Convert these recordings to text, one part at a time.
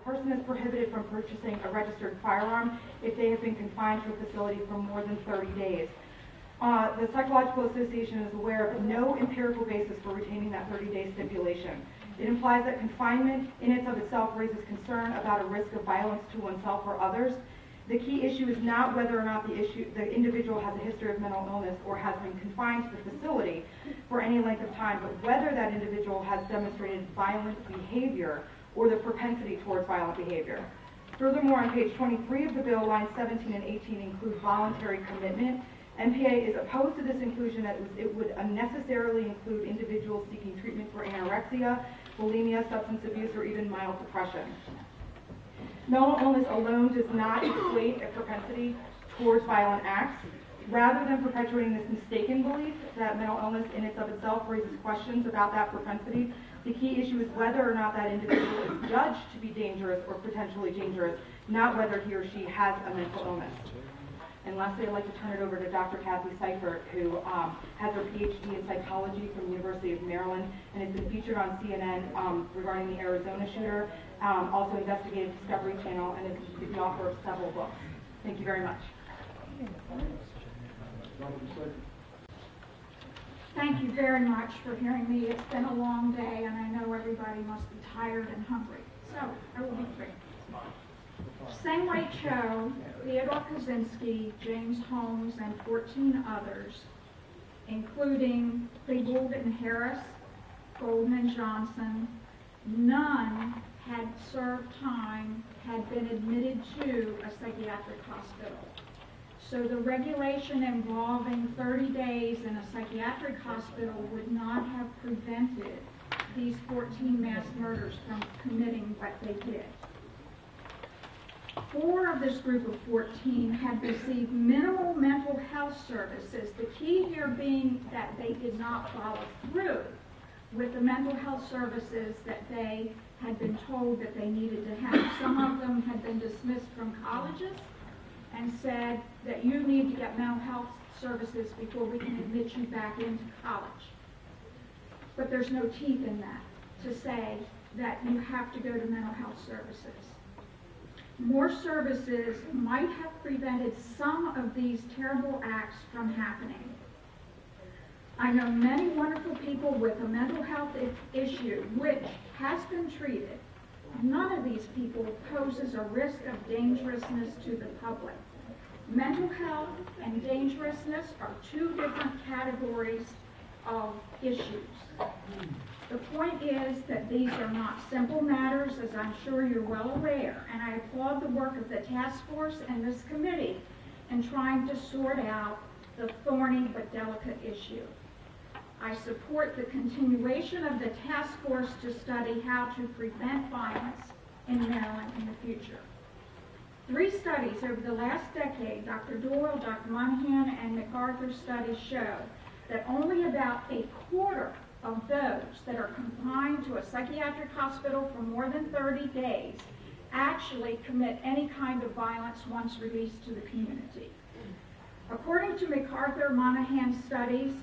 person is prohibited from purchasing a registered firearm if they have been confined to a facility for more than 30 days. The Psychological Association is aware of no empirical basis for retaining that 30-day stipulation. It implies that confinement in and of itself raises concern about a risk of violence to oneself or others. The key issue is not whether or not the individual has a history of mental illness or has been confined to the facility for any length of time, but whether that individual has demonstrated violent behavior or the propensity towards violent behavior. Furthermore, on page 23 of the bill, lines 17 and 18 include voluntary commitment. MPA is opposed to this inclusion as it would unnecessarily include individuals seeking treatment for anorexia, bulimia, substance abuse, or even mild depression. Mental illness alone does not equate a propensity towards violent acts. Rather than perpetuating this mistaken belief that mental illness in and of itself raises questions about that propensity, the key issue is whether or not that individual is judged to be dangerous or potentially dangerous, not whether he or she has a mental illness. And lastly, I'd like to turn it over to Dr. Kathy Seifert, who has her PhD in psychology from the University of Maryland and has been featured on CNN regarding the Arizona shooter, also investigated Discovery Channel, and is the author of several books. Thank you very much. Thank you very much for hearing me. It's been a long day, and I know everybody must be tired and hungry. So, I will be quick. Sang-Wei Cho, Theodore Kaczynski, James Holmes, and 14 others, including Klebold and Harris, Golden and Johnson, none had served time, had been admitted to a psychiatric hospital. So the regulation involving 30 days in a psychiatric hospital would not have prevented these 14 mass murders from committing what they did. 4 of this group of 14 had received minimal mental health services, the key here being that they did not follow through with the mental health services that they had been told that they needed to have. Some of them had been dismissed from colleges and said that you need to get mental health services before we can admit you back into college. But there's no teeth in that to say that you have to go to mental health services. More services might have prevented some of these terrible acts from happening. I know many wonderful people with a mental health issue which has been treated. None of these people poses a risk of dangerousness to the public. Mental health and dangerousness are 2 different categories of issues. The point is that these are not simple matters, as I'm sure you're well aware, and I applaud the work of the task force and this committee in trying to sort out the thorny but delicate issue. I support the continuation of the task force to study how to prevent violence in Maryland in the future. 3 studies over the last decade, Dr. Doyle, Dr. Monahan, and MacArthur studies show that only about a quarter of those that are confined to a psychiatric hospital for more than 30 days actually commit any kind of violence once released to the community. According to MacArthur Monahan studies,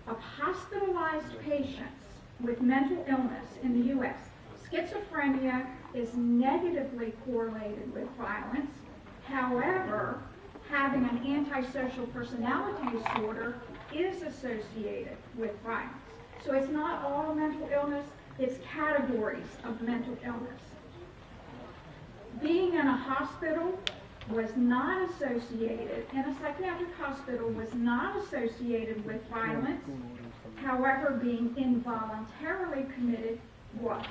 of hospitalized patients with mental illness in the U.S., schizophrenia is negatively correlated with violence. However, having an antisocial personality disorder is associated with violence. So it's not all mental illness, it's categories of mental illness. Being in a hospital was not associated, in a psychiatric hospital was not associated with violence. However, being involuntarily committed was.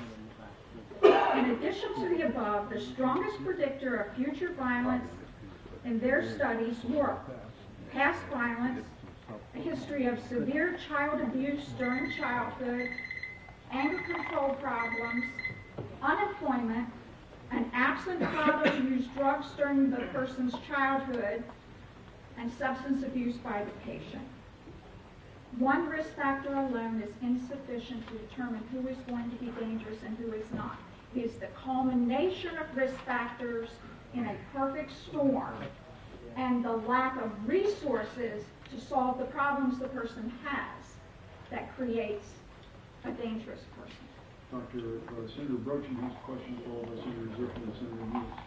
In addition to the above, the strongest predictor of future violence in their studies were past violence, a history of severe child abuse during childhood, anger control problems, unemployment, an absent father who used drugs during the person's childhood, and substance abuse by the patient. One risk factor alone is insufficient to determine who is going to be dangerous and who is not. It is the culmination of risk factors in a perfect storm and the lack of resources to solve the problems the person has that creates a dangerous person. Dr. Senator Brochen has a question followed by Senator Zirkle and Senator Lewis.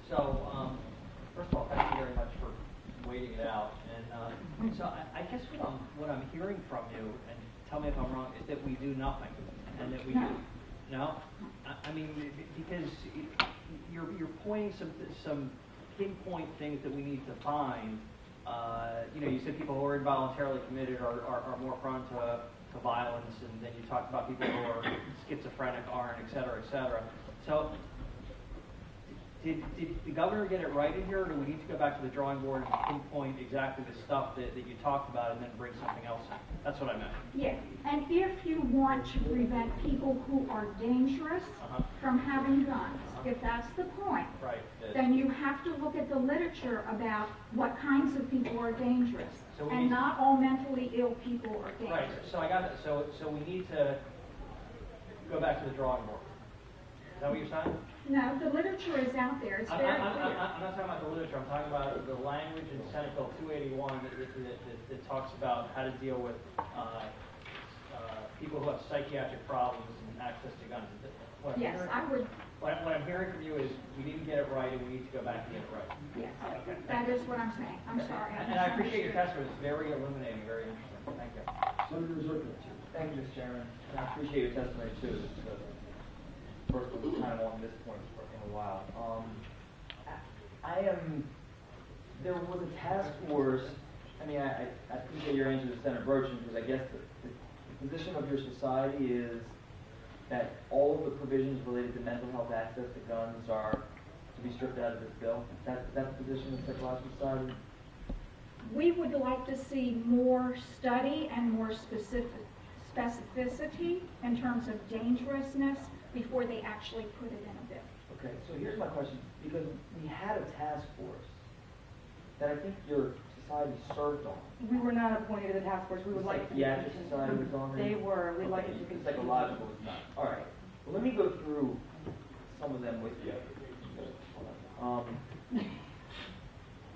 So, first of all, thank you very much for waiting it out. And so I guess what I'm hearing from you, and tell me if I'm wrong, is that we do nothing, and that we do. No? I mean, because you're pointing some pinpoint things that we need to find. You know, you said people who are involuntarily committed are more prone to violence, and then you talked about people who are schizophrenic aren't, et cetera, et cetera. So, did the governor get it right in here, or do we need to go back to the drawing board and pinpoint exactly the stuff that you talked about and then bring something else in? That's what I meant. Yeah, and if you want to prevent people who are dangerous from having guns, if that's the point, Right. then you have to look at the literature about what kinds of people are dangerous. So we And need- not all mentally ill people are Right. dangerous. So I got it. So we need to go back to the drawing board. Is that what you're saying? No, the literature is out there, it's I'm very not clear. talking about the literature. I'm talking about the language in Senate Bill 281 that talks about how to deal with people who have psychiatric problems and access to guns. What I'm Yes, hearing- I would, What I'm hearing from you is we need to get it right, and we need to go back and get it right. yes, Okay. that is what I'm saying. I'm sorry. And I appreciate your testimony. It's very illuminating, very interesting. Thank you. Senator Zirkle. Thank you, Mr. Chairman. And I appreciate your testimony too. This is the first one we've kind of on this point in a while. There was a task force. I mean, I appreciate your answer to Senator Brochen, because I guess the position of your society is that all of the provisions related to mental health access to guns are to be stripped out of this bill. That's the position of the Psychological Society? We would like to see more study and more specificity in terms of dangerousness before they actually put it in a bill. Okay, so here's my question, because we had a task force that I think your society served on. We were not appointed to the task force. We would like to. Psychiatric Society was on there? They were. We'd like it to Okay, continue. Psychological was not. All right. Well, let me go through some of them with you.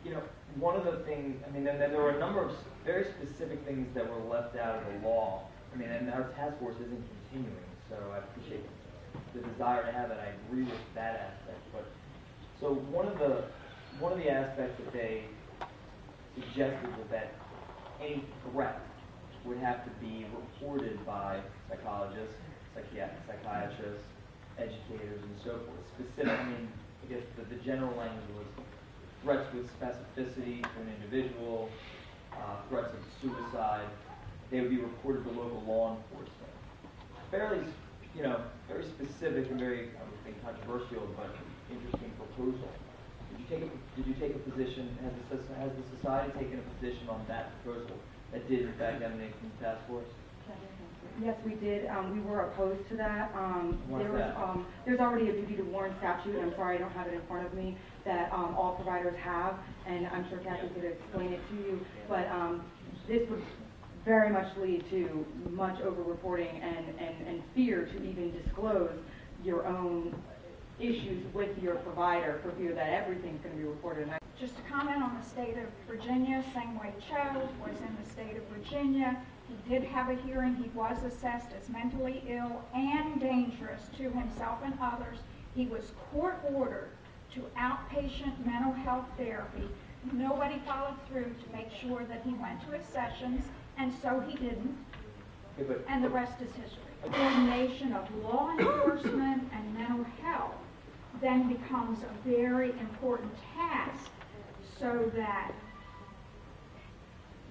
You know, one of the things, I mean, then there were a number of very specific things that were left out of the law. I mean, and our task force isn't continuing, so I appreciate the desire to have it. I agree with that aspect. But so one of the aspects that they suggested was that any threat would have to be reported by psychologists, psychiatrists, educators, and so forth. Specific, I mean, I guess the general language was threats with specificity to an individual, threats of suicide. They would be reported to local law enforcement. Fairly, you know, very specific and very, I would think, controversial, but interesting proposal. Did you take a position? Has the society taken a position on that proposal that did in fact emanate from the task force? Yes, we did. We were opposed to that. Why is that? There's already a duty to warn statute, and I'm sorry I don't have it in front of me, that all providers have, and I'm sure Kathy could explain it to you, but this would very much lead to much over-reporting and fear to even disclose your own issues with your provider for fear that everything's going to be reported. Just to comment on the state of Virginia, Sang-Wei Cho was in the state of Virginia. He did have a hearing. He was assessed as mentally ill and dangerous to himself and others. He was court-ordered to outpatient mental health therapy. Nobody followed through to make sure that he went to his sessions, and so he didn't. Okay, And the rest is history. The coordination of law enforcement and mental health then becomes a very important task, so that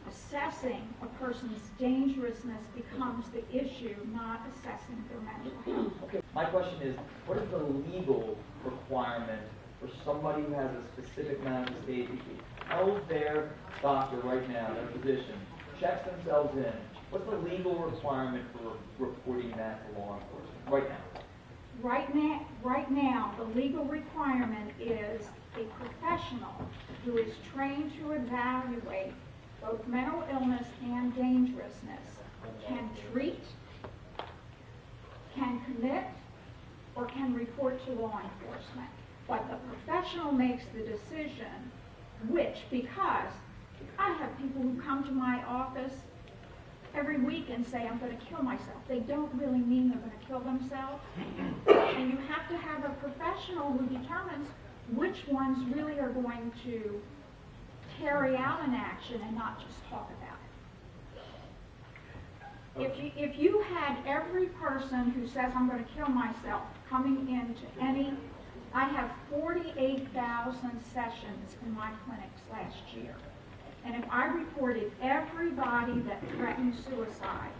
assessing a person's dangerousness becomes the issue, not assessing their mental health. Okay. My question is, what is the legal requirement for somebody who has a specific manifestation? How their doctor right now, their physician, checks themselves in? What's the legal requirement for reporting that to law enforcement right now? Right now, the legal requirement is a professional who is trained to evaluate both mental illness and dangerousness can treat, can commit, or can report to law enforcement. But the professional makes the decision which, because I have people who come to my office every week and say, I'm going to kill myself. They don't really mean they're going to kill themselves. And you have to have a professional who determines which ones really are going to carry out an action and not just talk about it. If you had every person who says, I'm going to kill myself, coming into any, I have 48,000 sessions in my clinics last year. And if I reported everybody that threatened suicide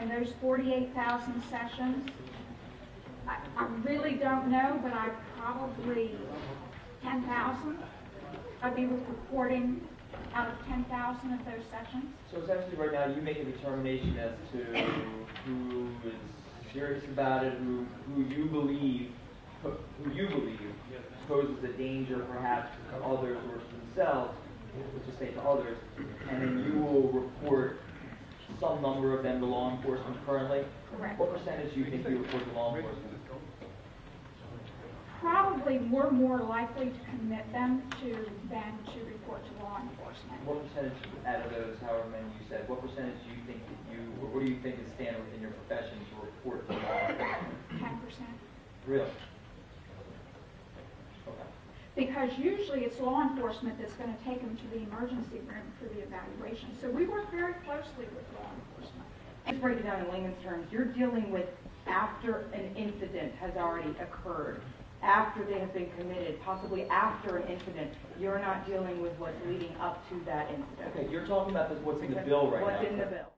in those 48,000 sessions, I really don't know, but I probably 10,000. I'd be reporting out of 10,000 of those sessions. So essentially right now you make a determination as to who is serious about it, who you believe poses a danger perhaps to others or to themselves, let's just say to others, and then you will report some number of them to law enforcement currently. Correct. What percentage do you think you report to law enforcement? Probably we're more likely to commit them than to report to law enforcement. What percentage out of those, however many you said, what percentage do you think that or what do you think is standard within your profession to report to law enforcement? 10%. Really? Okay. Because usually it's law enforcement that's going to take them to the emergency room for the evaluation. So we work very closely with law enforcement. Just break it down in layman's terms. You're dealing with after an incident has already occurred, after they have been committed, possibly after an incident. You're not dealing with what's leading up to that incident. Okay, you're talking about what's in the bill right now. What's in the bill.